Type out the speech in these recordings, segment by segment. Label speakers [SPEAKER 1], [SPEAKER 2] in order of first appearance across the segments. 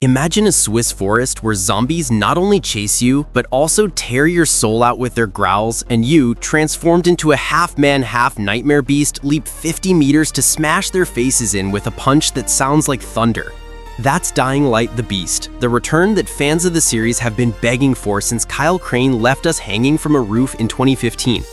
[SPEAKER 1] Imagine a Swiss forest where zombies not only chase you, but also tear your soul out with their growls, and you, transformed into a half-man, half-nightmare beast, leap 50 meters to smash their faces in with a punch that sounds like thunder. That's Dying Light the Beast, the return that fans of the series have been begging for since Kyle Crane left us hanging from a roof in 2015.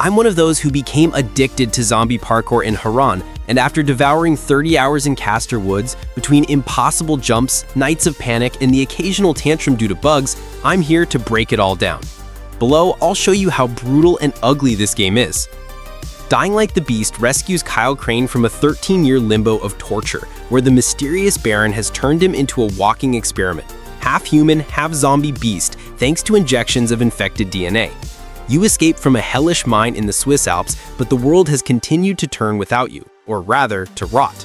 [SPEAKER 1] I'm one of those who became addicted to zombie parkour in Haran, and after devouring 30 hours in Castor Woods, between impossible jumps, nights of panic, and the occasional tantrum due to bugs, I'm here to break it all down. Below, I'll show you how brutal and ugly this game is. Dying Light the Beast rescues Kyle Crane from a 13-year limbo of torture, where the mysterious Baron has turned him into a walking experiment, half-human, half-zombie beast thanks to injections of infected DNA. You escape from a hellish mine in the Swiss Alps, but the world has continued to turn without you, or rather, to rot.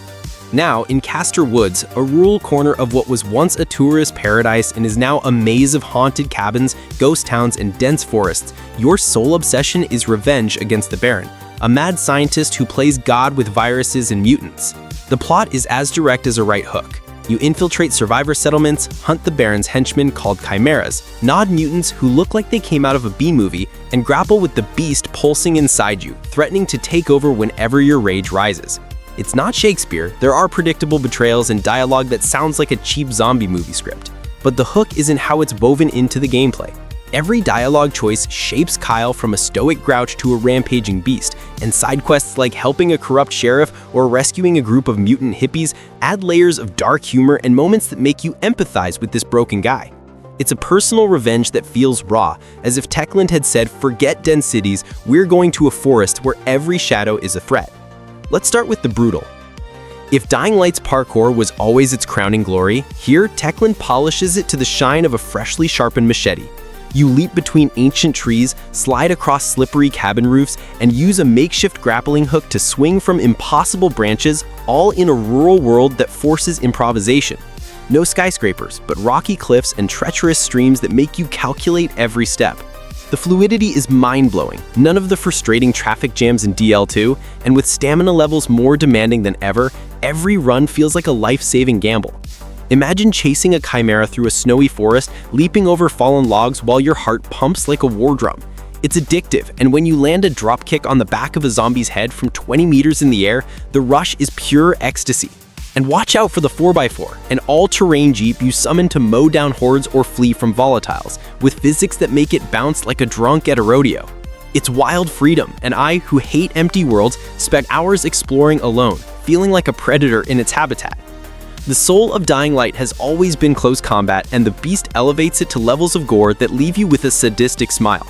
[SPEAKER 1] Now, in Castor Woods, a rural corner of what was once a tourist paradise and is now a maze of haunted cabins, ghost towns, and dense forests, your sole obsession is revenge against the Baron, a mad scientist who plays God with viruses and mutants. The plot is as direct as a right hook. You infiltrate survivor settlements, hunt the Baron's henchmen called chimeras, nod mutants who look like they came out of a B-movie, and grapple with the beast pulsing inside you, threatening to take over whenever your rage rises. It's not Shakespeare, there are predictable betrayals and dialogue that sounds like a cheap zombie movie script. But the hook isn't how it's woven into the gameplay. Every dialogue choice shapes Kyle from a stoic grouch to a rampaging beast, and side quests like helping a corrupt sheriff or rescuing a group of mutant hippies add layers of dark humor and moments that make you empathize with this broken guy. It's a personal revenge that feels raw, as if Techland had said, forget dense cities, we're going to a forest where every shadow is a threat. Let's start with the brutal. If Dying Light's parkour was always its crowning glory, here Techland polishes it to the shine of a freshly sharpened machete. You leap between ancient trees, slide across slippery cabin roofs, and use a makeshift grappling hook to swing from impossible branches, all in a rural world that forces improvisation. No skyscrapers, but rocky cliffs and treacherous streams that make you calculate every step. The fluidity is mind-blowing, none of the frustrating traffic jams in DL2, and with stamina levels more demanding than ever, every run feels like a life-saving gamble. Imagine chasing a chimera through a snowy forest, leaping over fallen logs while your heart pumps like a war drum. It's addictive, and when you land a dropkick on the back of a zombie's head from 20 meters in the air, the rush is pure ecstasy. And watch out for the 4x4, an all-terrain jeep you summon to mow down hordes or flee from volatiles, with physics that make it bounce like a drunk at a rodeo. It's wild freedom, and I, who hate empty worlds, spent hours exploring alone, feeling like a predator in its habitat. The soul of Dying Light has always been close combat, and the beast elevates it to levels of gore that leave you with a sadistic smile.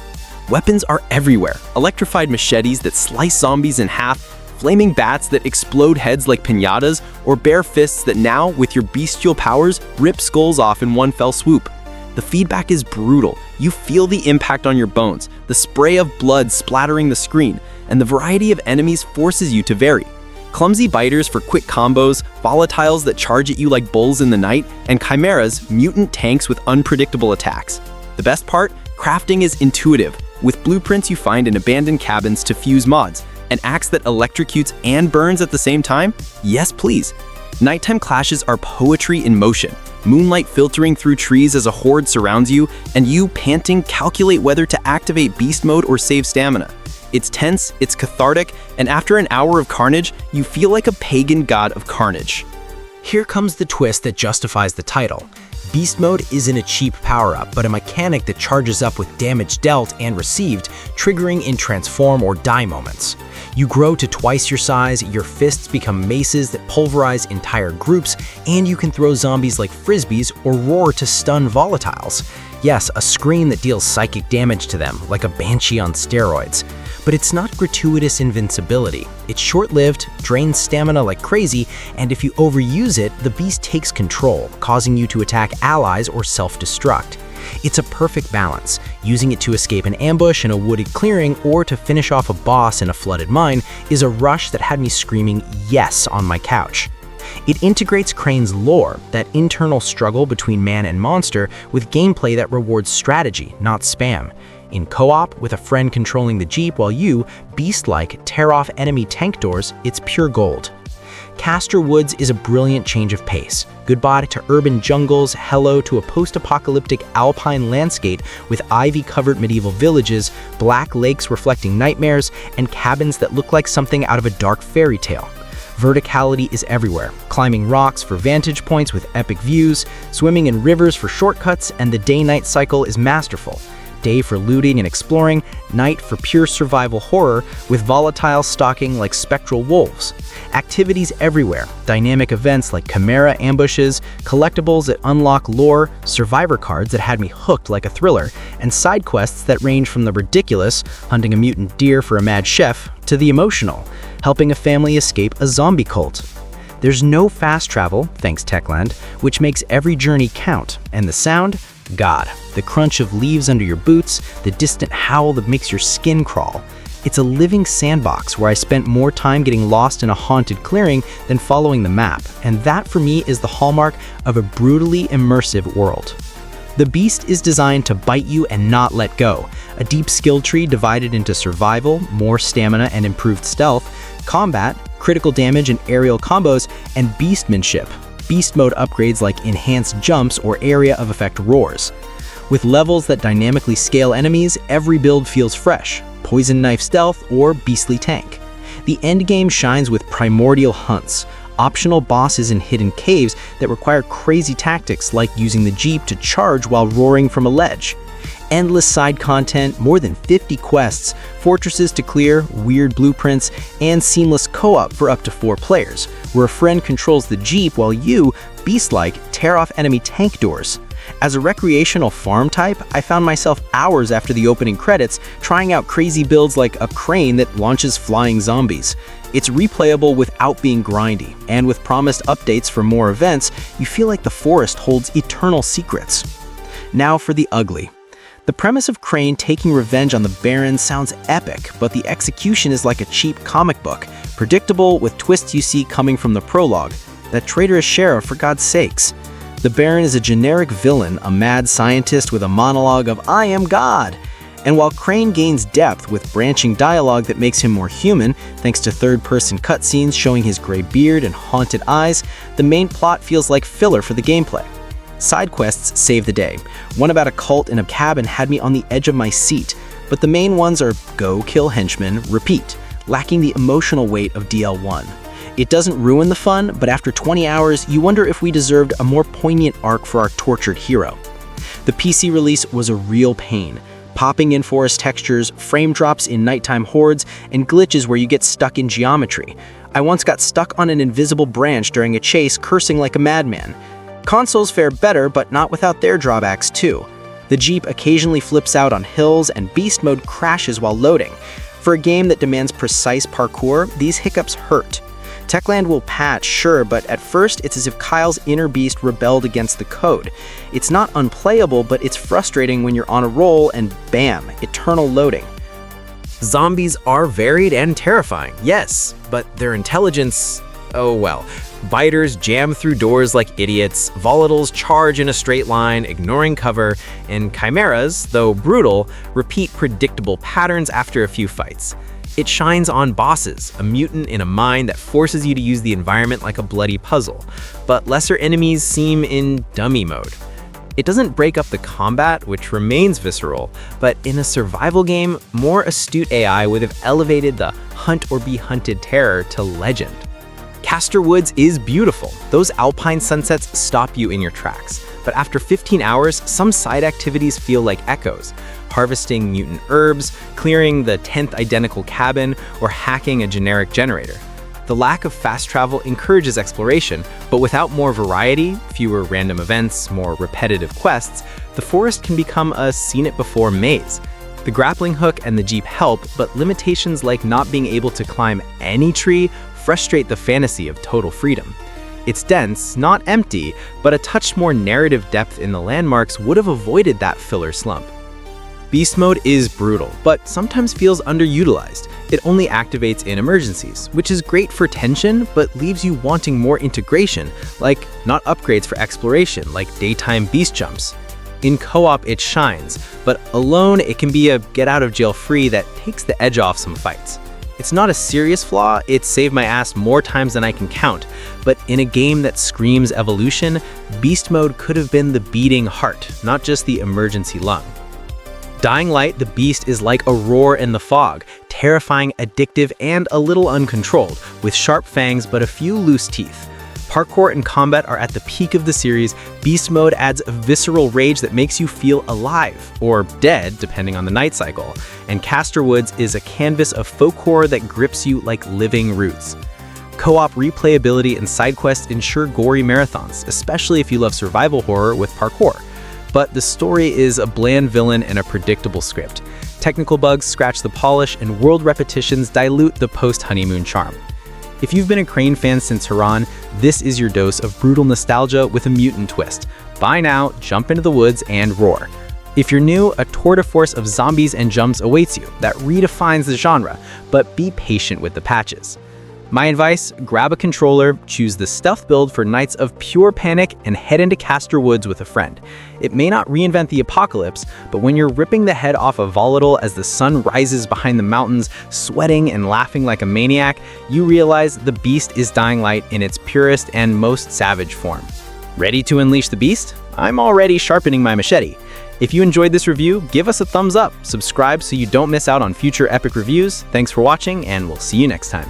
[SPEAKER 1] Weapons are everywhere, electrified machetes that slice zombies in half, flaming bats that explode heads like piñatas, or bare fists that now, with your bestial powers, rip skulls off in one fell swoop. The feedback is brutal. You feel the impact on your bones, the spray of blood splattering the screen, and the variety of enemies forces you to vary. Clumsy biters for quick combos, volatiles that charge at you like bulls in the night, and chimeras, mutant tanks with unpredictable attacks. The best part? Crafting is intuitive, with blueprints you find in abandoned cabins to fuse mods. An axe that electrocutes and burns at the same time? Yes, please. Nighttime clashes are poetry in motion. Moonlight filtering through trees as a horde surrounds you, and you, panting, calculate whether to activate beast mode or save stamina. It's tense, it's cathartic, and after an hour of carnage, you feel like a pagan god of carnage.
[SPEAKER 2] Here comes the twist that justifies the title. Beast Mode isn't a cheap power-up, but a mechanic that charges up with damage dealt and received, triggering in transform or die moments. You grow to twice your size, your fists become maces that pulverize entire groups, and you can throw zombies like frisbees or roar to stun volatiles. Yes, a scream that deals psychic damage to them, like a banshee on steroids. But it's not gratuitous invincibility. It's short-lived, drains stamina like crazy, and if you overuse it, the beast takes control, causing you to attack allies or self-destruct. It's a perfect balance. Using it to escape an ambush in a wooded clearing or to finish off a boss in a flooded mine is a rush that had me screaming yes on my couch. It integrates Crane's lore, that internal struggle between man and monster, with gameplay that rewards strategy, not spam. In co-op, with a friend controlling the jeep while you, beast-like, tear off enemy tank doors, it's pure gold. Castor Woods is a brilliant change of pace. Goodbye to urban jungles, hello to a post-apocalyptic alpine landscape with ivy-covered medieval villages, black lakes reflecting nightmares, and cabins that look like something out of a dark fairy tale. Verticality is everywhere, climbing rocks for vantage points with epic views, swimming in rivers for shortcuts, and the day-night cycle is masterful. Day for looting and exploring, night for pure survival horror, with volatile stalking like spectral wolves. Activities everywhere, dynamic events like chimera ambushes, collectibles that unlock lore, survivor cards that had me hooked like a thriller, and side quests that range from the ridiculous, hunting a mutant deer for a mad chef, to the emotional, helping a family escape a zombie cult. There's no fast travel, thanks Techland, which makes every journey count, and the sound? God, the crunch of leaves under your boots, the distant howl that makes your skin crawl. It's a living sandbox where I spent more time getting lost in a haunted clearing than following the map, and that for me is the hallmark of a brutally immersive world. The beast is designed to bite you and not let go, a deep skill tree divided into survival, more stamina and improved stealth, combat, critical damage and aerial combos, and beastmanship, beast mode upgrades like enhanced jumps or area of effect roars. With levels that dynamically scale enemies, every build feels fresh, poison knife stealth or beastly tank. The endgame shines with primordial hunts, optional bosses in hidden caves that require crazy tactics like using the Jeep to charge while roaring from a ledge. Endless side content, more than 50 quests, fortresses to clear, weird blueprints, and seamless co-op for up to 4 players, where a friend controls the Jeep while you, beast-like, tear off enemy tank doors. As a recreational farm type, I found myself hours after the opening credits trying out crazy builds like a crane that launches flying zombies. It's replayable without being grindy, and with promised updates for more events, you feel like the forest holds eternal secrets. Now for the ugly. The premise of Crane taking revenge on the Baron sounds epic, but the execution is like a cheap comic book, predictable with twists you see coming from the prologue. That traitorous sheriff, for God's sakes. The Baron is a generic villain, a mad scientist with a monologue of "I am God." And while Crane gains depth with branching dialogue that makes him more human, thanks to third-person cutscenes showing his gray beard and haunted eyes, the main plot feels like filler for the gameplay. Side quests save the day. One about a cult in a cabin had me on the edge of my seat, but the main ones are go, kill henchmen, repeat, lacking the emotional weight of DL1. It doesn't ruin the fun, but after 20 hours, you wonder if we deserved a more poignant arc for our tortured hero. The PC release was a real pain. Popping in forest textures, frame drops in nighttime hordes, and glitches where you get stuck in geometry. I once got stuck on an invisible branch during a chase, cursing like a madman. Consoles fare better, but not without their drawbacks too. The Jeep occasionally flips out on hills, and beast mode crashes while loading. For a game that demands precise parkour, these hiccups hurt. Techland will patch, sure, but at first it's as if Kyle's inner beast rebelled against the code. It's not unplayable, but it's frustrating when you're on a roll and bam, eternal loading.
[SPEAKER 3] Zombies are varied and terrifying, yes, but their intelligence, oh well. Biters jam through doors like idiots, volatiles charge in a straight line, ignoring cover, and chimeras, though brutal, repeat predictable patterns after a few fights. It shines on bosses, a mutant in a mine that forces you to use the environment like a bloody puzzle, but lesser enemies seem in dummy mode. It doesn't break up the combat, which remains visceral, but in a survival game, more astute AI would have elevated the hunt or be hunted terror to legend. Castor Woods is beautiful. Those alpine sunsets stop you in your tracks. But after 15 hours, some side activities feel like echoes. Harvesting mutant herbs, clearing the 10th identical cabin, or hacking a generic generator. The lack of fast travel encourages exploration, but without more variety, fewer random events, more repetitive quests, the forest can become a seen-it-before maze. The grappling hook and the Jeep help, but limitations like not being able to climb any tree frustrate the fantasy of total freedom. It's dense, not empty, but a touch more narrative depth in the landmarks would have avoided that filler slump. Beast mode is brutal, but sometimes feels underutilized. It only activates in emergencies, which is great for tension, but leaves you wanting more integration, like not upgrades for exploration, like daytime beast jumps. In co-op it shines, but alone it can be a get-out-of-jail-free that takes the edge off some fights. It's not a serious flaw, it saved my ass more times than I can count, but in a game that screams evolution, Beast Mode could have been the beating heart, not just the emergency lung. Dying Light, the Beast is like a roar in the fog, terrifying, addictive, and a little uncontrolled, with sharp fangs but a few loose teeth. Parkour and combat are at the peak of the series. Beast Mode adds a visceral rage that makes you feel alive, or dead, depending on the night cycle. And Castor Woods is a canvas of folk horror that grips you like living roots. Co-op replayability and side quests ensure gory marathons, especially if you love survival horror with parkour. But the story is a bland villain and a predictable script. Technical bugs scratch the polish, and world repetitions dilute the post-honeymoon charm. If you've been a Crane fan since Haran, this is your dose of brutal nostalgia with a mutant twist. Buy now, jump into the woods, and roar. If you're new, a tour de force of zombies and jumps awaits you that redefines the genre, but be patient with the patches. My advice, grab a controller, choose the stealth build for nights of pure panic, and head into Castor Woods with a friend. It may not reinvent the apocalypse, but when you're ripping the head off a volatile as the sun rises behind the mountains, sweating and laughing like a maniac, you realize the beast is Dying Light in its purest and most savage form. Ready to unleash the beast? I'm already sharpening my machete. If you enjoyed this review, give us a thumbs up, subscribe so you don't miss out on future epic reviews. Thanks for watching, and we'll see you next time.